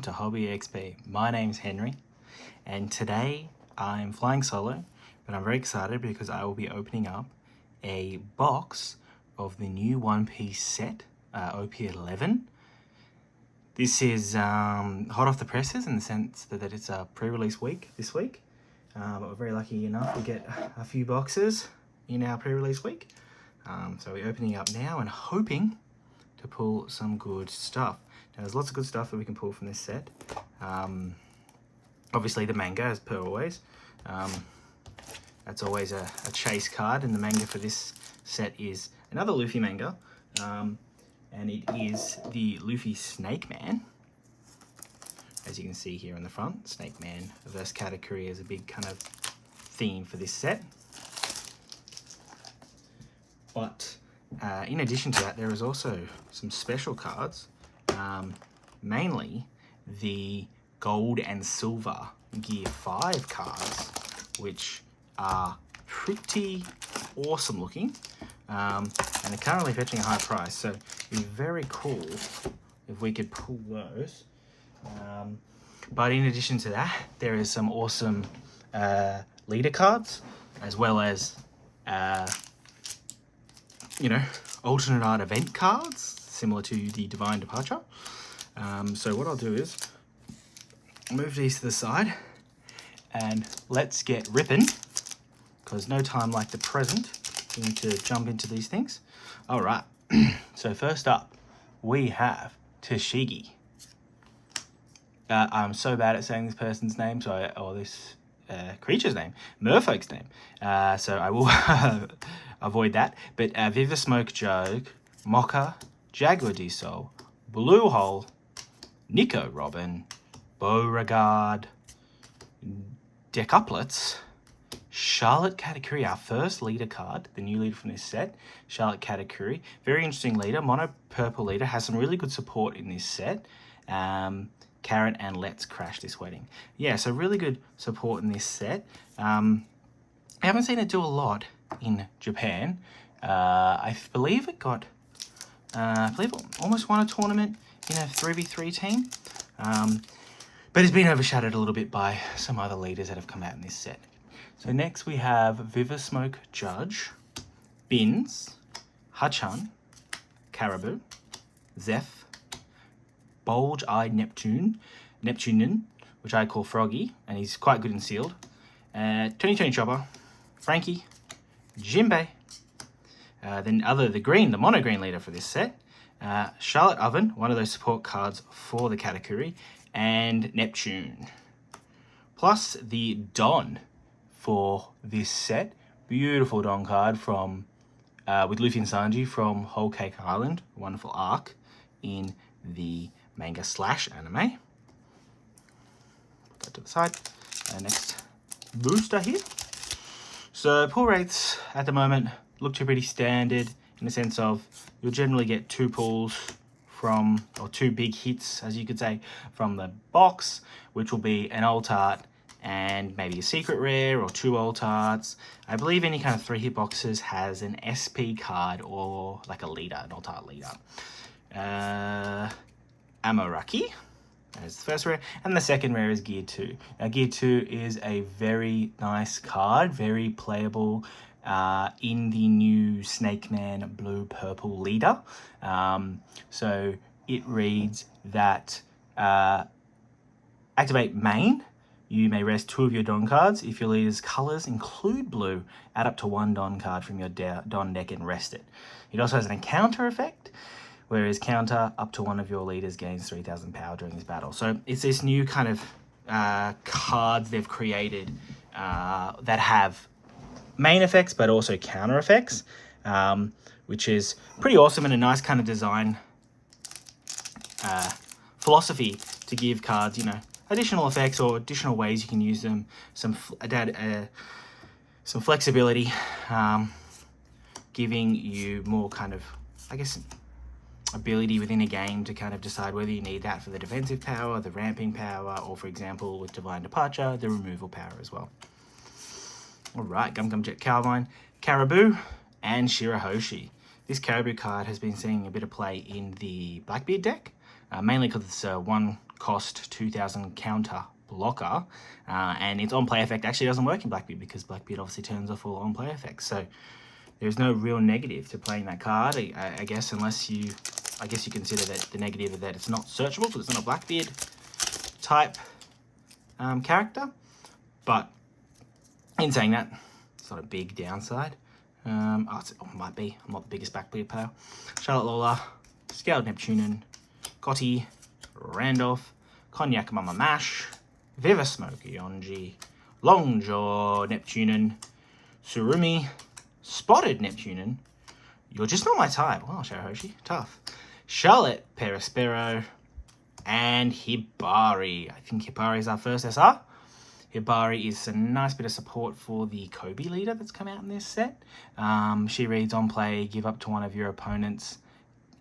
welcome to HobbyEXP. My name's Henry, and today I'm flying solo, but I'm very excited because I will be opening up a box of the new One Piece set, OP11. This is hot off the presses in the sense that it's a pre-release week this week, but we're very lucky enough to get a few boxes in our pre-release week. So we're opening up now and hoping to pull some good stuff. Now there's lots of good stuff that we can pull from this set. Obviously the manga, as per always. That's always a chase card, and the manga for this set is another Luffy manga. And it is the Luffy Snake Man. As you can see here in the front, Snake Man versus Katakuri is a big kind of theme for this set. But in addition to that, there is also some special cards, mainly the gold and silver Gear 5 cards, which are pretty awesome looking, and they're currently fetching a high price, so it'd be very cool if we could pull those. But in addition to that, there is some awesome leader cards, as well as alternate art event cards, similar to the Divine Departure. So what I'll do is move these to the side and let's get ripping, because no time like the present. We need to jump into these things. All right, so first up we have Tashigi. I'm so bad at saying this person's name, or this creature's name, merfolk's name, so I will avoid that. But Viva Smoke Joke, Mocha, Jaguar Diesel, Blue Hole, Nico Robin, Beauregard, Decuplets, Charlotte Katakuri, our first leader card, the new leader from this set, Charlotte Katakuri. Very interesting leader, mono purple leader, has some really good support in this set. Carrot and Let's Crash This Wedding. Yeah, so really good support in this set. I haven't seen it do a lot in Japan. I believe it got, almost won a tournament in a 3v3 team. But it's been overshadowed a little bit by some other leaders that have come out in this set. So next we have Viva Smoke Judge, Bins, Hachan, Caribou, Zeph, Bulge-Eyed Neptunen, which I call Froggy, and he's quite good in sealed. 2020 Chopper, Frankie, Jinbei, then the mono green leader for this set, Charlotte Oven, one of those support cards for the Katakuri, and Neptune. Plus the Don for this set, beautiful Don card from with Luffy and Sanji from Whole Cake Island, wonderful arc in the manga / anime. Put that to the side. Next booster here. So pull rates at the moment look to pretty standard, in the sense of you'll generally get 2 pulls from, or 2 big hits, as you could say, from the box, which will be an alt art and maybe a secret rare, or 2 alt arts. I believe any kind of 3 hit boxes has an SP card or like a leader, an alt art leader. Amoraki as the first rare, and the second rare is Gear 2. Now Gear 2 is a very nice card, very playable in the new Snake Man blue purple leader. So it reads that activate main, you may rest 2 of your Don cards. If your leader's colors include blue, add up to 1 Don card from your Don deck and rest it. It also has an encounter effect, whereas counter up to 1 of your leaders gains 3,000 power during this battle. So it's this new kind of cards they've created that have main effects but also counter effects, which is pretty awesome, and a nice kind of design philosophy to give cards, additional effects or additional ways you can use them, some flexibility, giving you more kind of, I guess, ability within a game to kind of decide whether you need that for the defensive power, the ramping power, or for example with Divine Departure, the removal power as well. Alright, Gum Gum Jet Calvine, Caribou, and Shirahoshi. This Caribou card has been seeing a bit of play in the Blackbeard deck, mainly because it's 1 cost 2000 counter blocker, and its on-play effect actually doesn't work in Blackbeard because Blackbeard obviously turns off all on-play effects. So there's no real negative to playing that card, I guess, unless you, I guess you consider that the negative is that it's not searchable because it's not a Blackbeard type character. But in saying that, it's not a big downside. It might be. I'm not the biggest Blackbeard player. Charlotte Lola, Scaled Neptunen, Gotti, Randolph, Cognac Mama Mash, Viva Smoky Onji, Longjaw Neptunen, Surumi, Spotted Neptunen. You're just not my type. Wow, Sharahoshi, tough. Charlotte Perispero, and Hibari. I think Hibari is our first SR. Hibari is a nice bit of support for the Kobe leader that's come out in this set. She reads on play, give up to one of your opponent's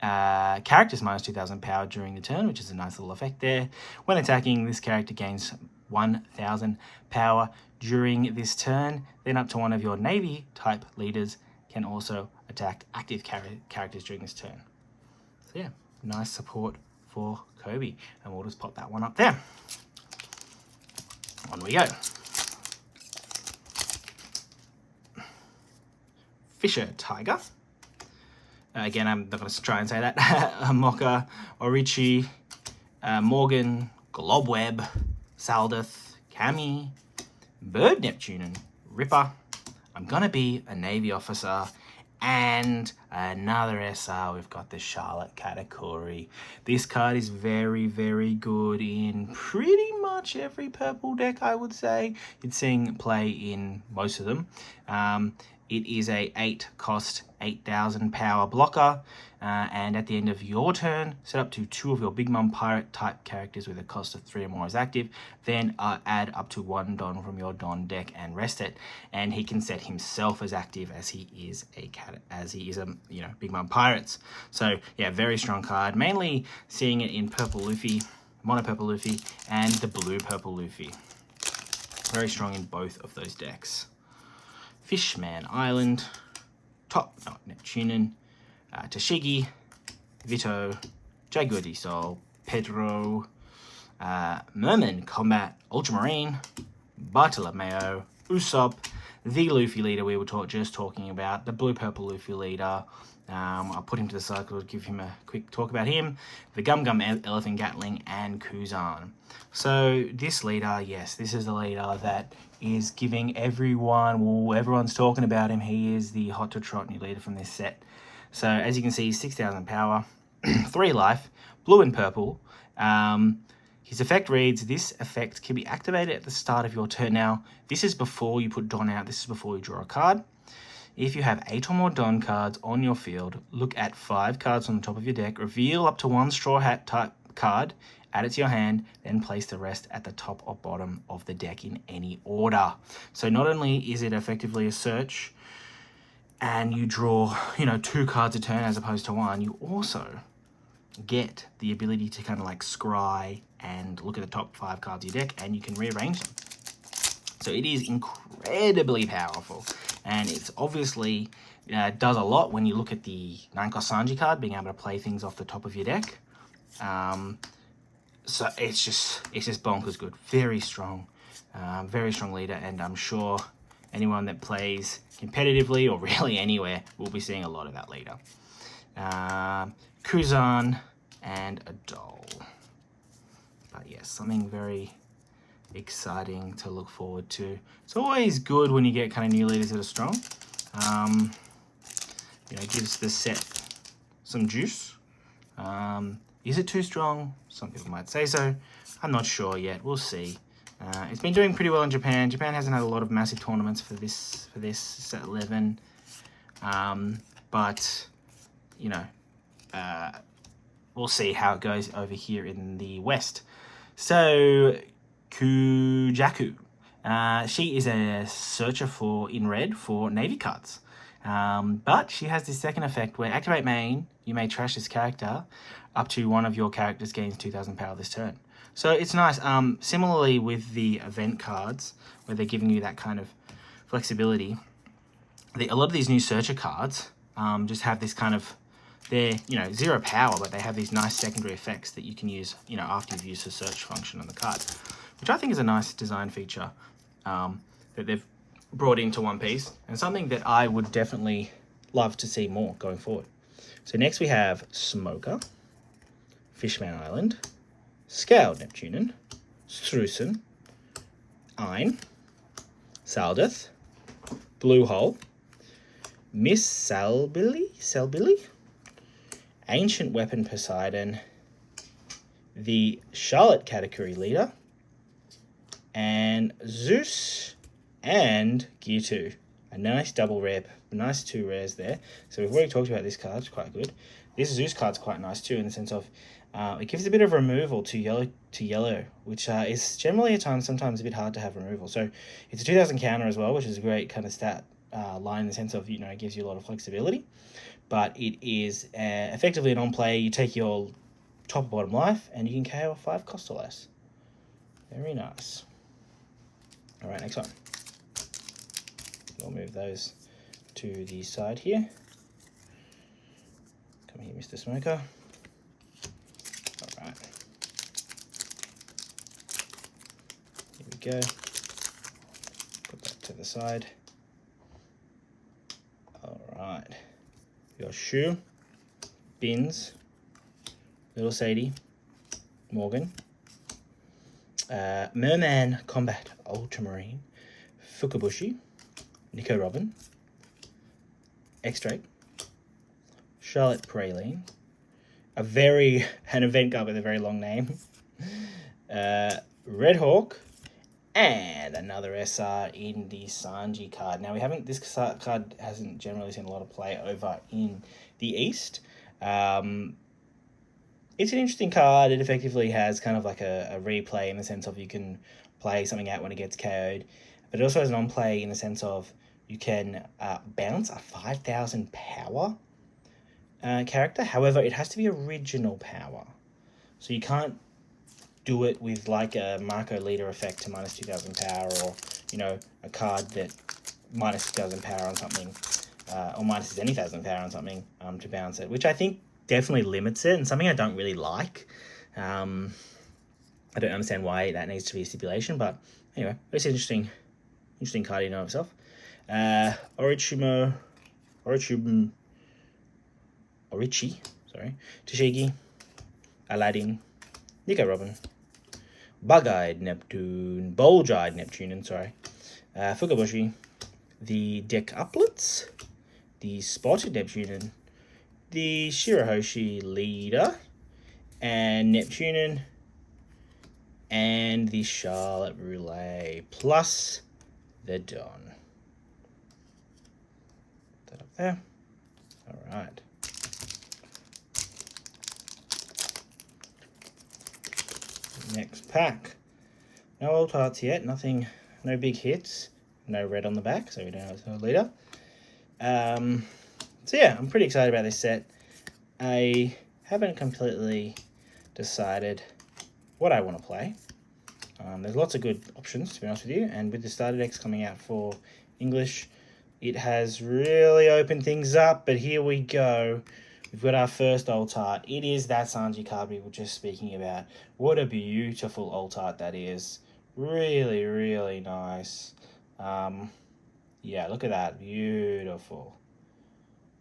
characters minus 2000 power during the turn, which is a nice little effect there. When attacking, this character gains 1000 power during this turn. Then up to one of your Navy type leaders can also attack active characters during this turn. So yeah, nice support for Kobe. And we'll just pop that one up there. On we go. Fisher Tiger. Again, I'm not going to try and say that. Mocha, Orichi, Morgan, Globweb, Saldeth, Cami, Bird Neptunen, Ripper. I'm going to be a Navy officer. And another SR, we've got the Charlotte Katakuri. This card is very, very good in pretty much every purple deck, I would say. It's seeing play in most of them. It is a 8 cost, 8000 power blocker. And at the end of your turn, set up to 2 of your Big Mom Pirate type characters with a cost of 3 or more as active. Then add up to 1 Don from your Don deck and rest it. And he can set himself as active as he is a Big Mom Pirates. So yeah, very strong card. Mainly seeing it in Purple Luffy, Mono Purple Luffy, and the Blue Purple Luffy. Very strong in both of those decks. Fishman Island, Top Knot Neptunen, Tashigi, Vito, Jaguar de Sol, Pedro, Merman Combat, Ultramarine, Bartolomeo, Usopp, the Luffy leader we were just talking about, the blue-purple Luffy leader. I'll put him to the side to give him a quick talk about him. The Gum Gum Elephant Gatling and Kuzan. So this leader, yes, this is the leader that is giving everyone's talking about him. He is the hot to trot new leader from this set. So as you can see, 6000 power, 3 life, blue and purple. His effect reads, this effect can be activated at the start of your turn. Now, this is before you put Don out. This is before you draw a card. If you have 8 or more Don cards on your field, look at 5 cards on the top of your deck, reveal up to 1 Straw Hat type card, add it to your hand, then place the rest at the top or bottom of the deck in any order. So not only is it effectively a search, and you draw, 2 cards a turn as opposed to 1, you also get the ability to kind of like scry and look at the top 5 cards of your deck, and you can rearrange them. So it is incredibly powerful, and it's obviously does a lot when you look at the Nankos Sanji card, being able to play things off the top of your deck. So it's just bonkers good. Very strong leader, and I'm sure anyone that plays competitively or really anywhere will be seeing a lot of that leader. Kuzan and Adol. But yes, something very exciting to look forward to. It's always good when you get kind of new leaders that are strong. It gives the set some juice. Is it too strong? Some people might say so. I'm not sure yet. We'll see. It's been doing pretty well in Japan. Japan hasn't had a lot of massive tournaments for this set 11. But we'll see how it goes over here in the West. So Kujaku. She is a searcher in red for Navy cards. But she has this second effect where activate main, you may trash this character up to one of your characters gains 2000 power this turn. So it's nice. Similarly with the event cards, where they're giving you that kind of flexibility, a lot of these new searcher cards just have this kind of they're, you know, 0 power, but they have these nice secondary effects that you can use, you know, after you've used the search function on the card, which I think is a nice design feature that they've brought into One Piece, and something that I would definitely love to see more going forward. So next we have Smoker, Fishman Island, Scaled Neptunen, Strusen, Ein, Saldeth, Blue Hole, Miss Selbilly, Ancient Weapon Poseidon, the Charlotte Katakuri leader, and Zeus and Gear 2. A nice double rare, nice 2 rares there. So we've already talked about this card, it's quite good. This Zeus card's quite nice too, in the sense of it gives a bit of removal to yellow, which is generally at times sometimes a bit hard to have removal. So it's a 2000 counter as well, which is a great kind of stat line in the sense of, you know, it gives you a lot of flexibility. But it is effectively an on-play. You take your top or bottom life, and you can KO a 5 cost or less. Very nice. All right, next one. We'll move those to the side here. Come here, Mr. Smoker. All right. Here we go. Put that to the side. All right. Your Shoe, Bins, Little Sadie, Morgan, Merman Combat Ultramarine, Fukabushi, Nico Robin, X-Drake, Charlotte Praline, an event card with a very long name, Red Hawk, and another SR in the Sanji card. Now this card hasn't generally seen a lot of play over in the East. It's an interesting card. It effectively has kind of like a replay in the sense of you can play something out when it gets KO'd, but it also has an on-play in the sense of you can bounce a 5000 power character. However, it has to be original power. So you can't do it with like a Marco leader effect to minus 2000 power, or, you know, a card that minus 2000 power on something, or minus any 1000 power on something to bounce it, which I think definitely limits it, and something I don't really like. I don't understand why that needs to be a stipulation, but anyway, it's an interesting card in and of itself. Orochi, Tashigi, Aladdin, Nico Robin, Bug-Eyed Neptune, Bulge-Eyed Neptune, Fukabushi, the Decuplets, the Spotted Neptune, the Shirahoshi leader, and Neptune, and the Charlotte Roulette, plus the Don. Put that up there. All right. Next pack. No old hearts yet, nothing, no big hits, no red on the back, so we don't have a leader. So yeah, I'm pretty excited about this set. I haven't completely decided what I want to play. There's lots of good options, to be honest with you, and with the starter decks coming out for English, it has really opened things up, but here we go. We've got our first alt art. It is that Sanji card we were just speaking about. What a beautiful alt art that is. Really, really nice. Yeah, look at that. Beautiful.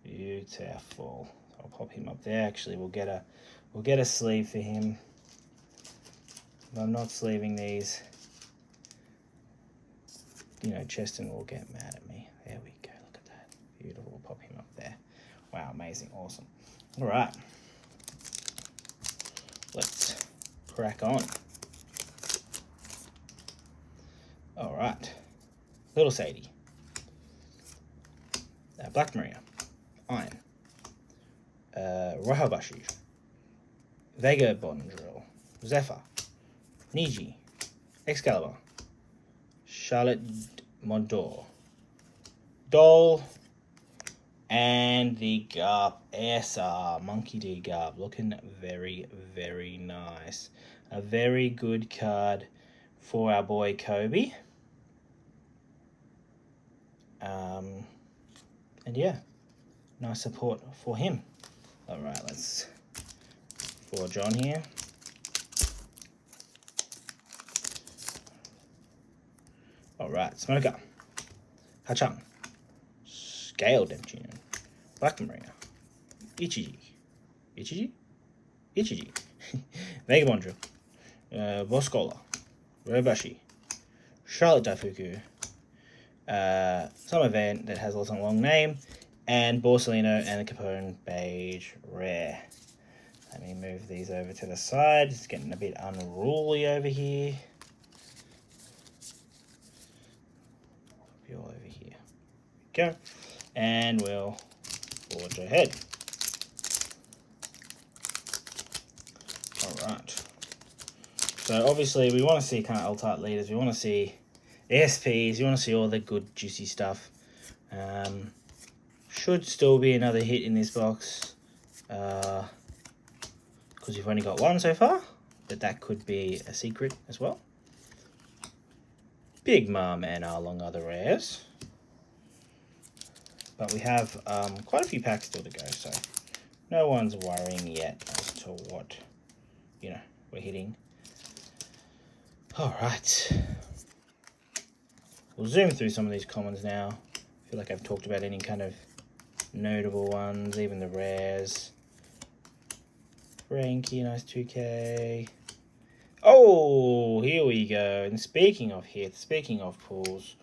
Beautiful. I'll pop him up there. Actually, we'll get a sleeve for him. I'm not sleeving these. You know, Cheston will get mad at me. There we go. Look at that. Beautiful. We'll pop him up there. Wow, amazing. Awesome. All right. Let's crack on. All right. Little Sadie. Black Maria. Iron. Rahabashi. Vega Bondrill. Zephyr. Niji. Excalibur. Charlotte Mondor. Doll. And the Garp SR. Monkey D. Garp. Looking very, very nice. A very good card for our boy Kobe. And yeah, nice support for him. All right, let's forge on here. All right, Smoker, Hachang, Scale Demptune, Black Marina, Ichiji, Vagabond Drill, Boscola, Robashi, Charlotte Daifuku, some event that has a long name, and Borsalino and the Capone Beige Rare. Let me move these over to the side. It's getting a bit unruly over here. Be all over here. Go. And we'll forge ahead. Alright. So obviously we want to see kind of alt-art leaders. We want to see ASPs. You want to see all the good juicy stuff. Should still be another hit in this box. Because we've only got one so far. But that could be a secret as well. Big Mom and Arlong are the rares. But we have quite a few packs still to go, so no one's worrying yet as to what, you know, we're hitting. All right. We'll zoom through some of these commons now. I feel like I've talked about any kind of notable ones, even the rares. Frankie, nice 2K. Oh, here we go. And speaking of hits, speaking of pulls,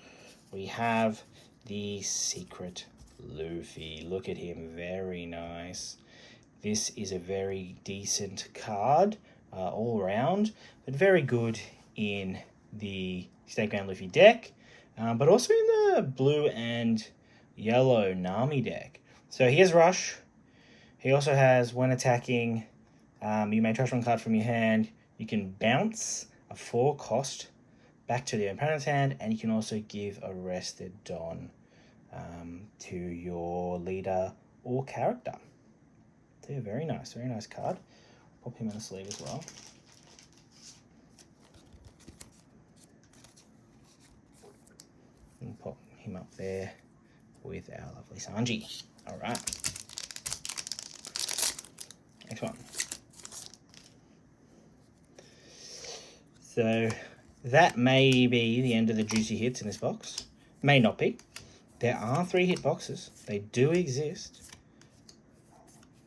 we have the Secret Luffy. Look at him, very nice. This is a very decent card all around, but very good in the Stakeman Luffy deck, but also in the blue and yellow Nami deck. So he has Rush. He also has, when attacking, you may trash one card from your hand. You can bounce a 4-cost back to the opponent's hand, and you can also give Arrested Don to your leader or character. So very nice card. Pop him in the sleeve as well. And pop him up there with our lovely Sanji. All right. Next one. So that may be the end of the juicy hits in this box. May not be. There are 3 hit boxes. They do exist.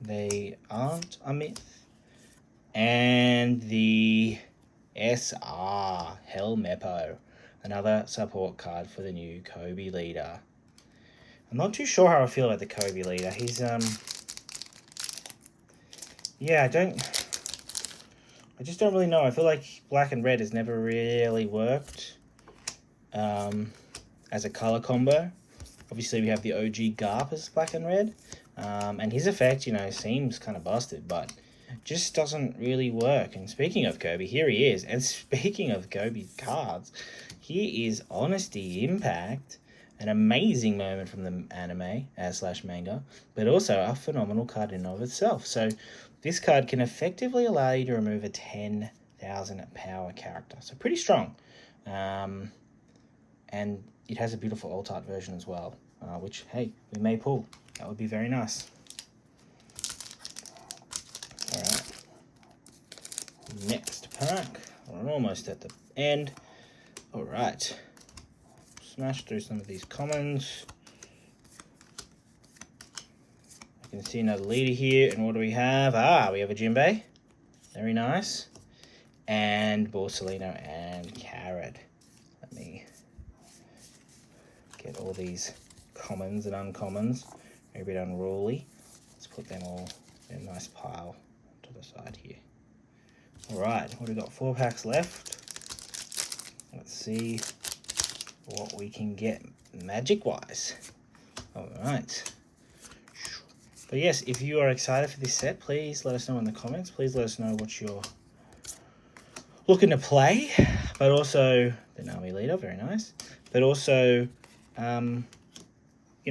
They aren't a myth. And the SR Helmeppo, another support card for the new Kobe leader. I'm not too sure how I feel about the Kobe leader. He's yeah, I just don't really know. I feel like black and red has never really worked as a color combo. Obviously, we have the OG Garp as black and red. And his effect, you know, seems kind of busted, but just doesn't really work. And speaking of Kobe, here he is. And speaking of Kobe cards, here is Honesty Impact. An amazing moment from the anime / manga, but also a phenomenal card in and of itself. So this card can effectively allow you to remove a 10,000 power character. So pretty strong. And it has a beautiful alt-art version as well, which, hey, we may pull. That would be very nice. All right. Next pack. We're almost at the end. All right. Smash through some of these commons. I can see another leader here. And what do we have? We have a Jinbei. Very nice. And Borsalino and Carrot. Let me get all these commons and uncommons. Maybe a bit unruly. Let's put them all in a nice pile to the side here. All right, what have we got? 4 packs left. Let's see what we can get magic-wise. All right. But yes, if you are excited for this set, please let us know in the comments. Please let us know what you're looking to play. But also, the Nami leader, very nice. But also, you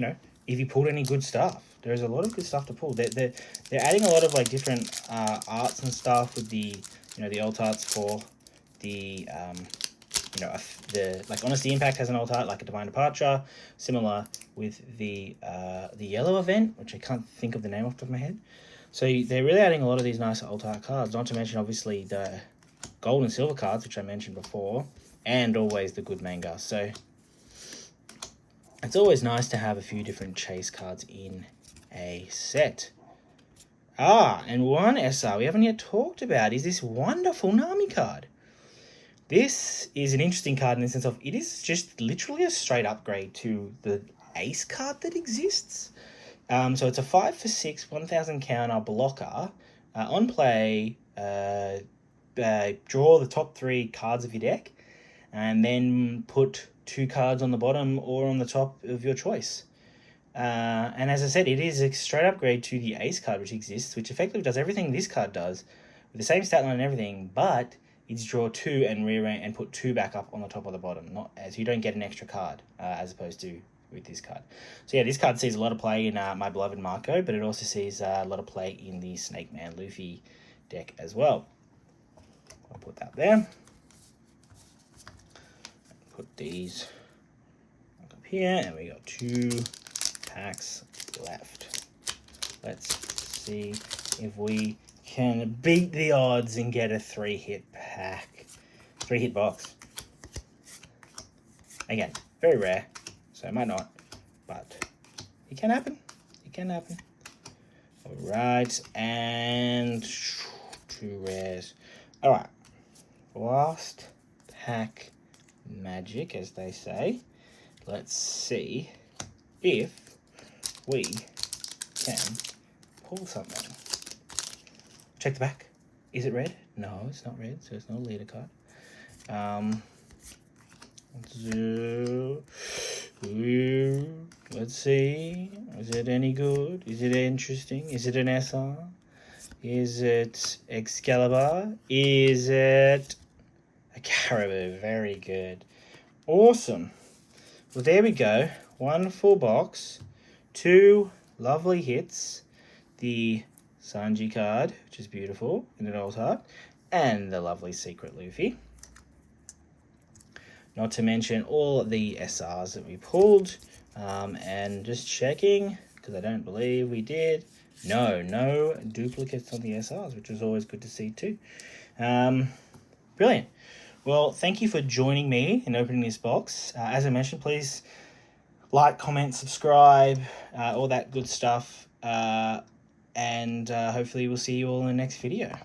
know, if you pulled any good stuff. There's a lot of good stuff to pull. They're adding a lot of like different arts and stuff with the, you know, the alt arts for the you know, the like Honesty Impact has an alt art like a Divine Departure, similar with the yellow event, which I can't think of the name off the top of my head. So they're really adding a lot of these nice alt art cards, not to mention obviously the gold and silver cards, which I mentioned before, and always the good manga. So it's always nice to have a few different chase cards in a set. And one SR we haven't yet talked about is this wonderful Nami card. This is an interesting card in the sense of it is just literally a straight upgrade to the Ace card that exists. So it's a 5 for 6, 1000 counter blocker. On play, draw the top 3 cards of your deck, and then put 2 cards on the bottom or on the top of your choice. And as I said, it is a straight upgrade to the Ace card which exists, which effectively does everything this card does, with the same stat line and everything, but it's draw 2 and rearrange and put 2 back up on the top or the bottom. Not as you don't get an extra card as opposed to with this card. So yeah, this card sees a lot of play in My Beloved Marco, but it also sees a lot of play in the Snake Man Luffy deck as well. I'll put that there. Put these up here, and we got 2 packs left. Let's see if we can beat the odds and get a 3-hit pack. 3-hit box. Again, very rare, so it might not, but it can happen. It can happen. Alright, and 2 rares. Alright, last pack magic, as they say. Let's see if we can pull something. Check the back. Is it red? No, it's not red, so it's not a leader card. Let's see. Is it any good? Is it interesting? Is it an SR? Is it Excalibur? Is it a Caribou? Very good. Awesome. Well, there we go. 1 full box. 2 lovely hits. The Sanji card, which is beautiful in an old heart, and the lovely Secret Luffy. Not to mention all the SRs that we pulled, and just checking, because I don't believe we did. No duplicates on the SRs, which was always good to see too. Brilliant. Well, thank you for joining me in opening this box. As I mentioned, please like, comment, subscribe, all that good stuff. And hopefully we'll see you all in the next video.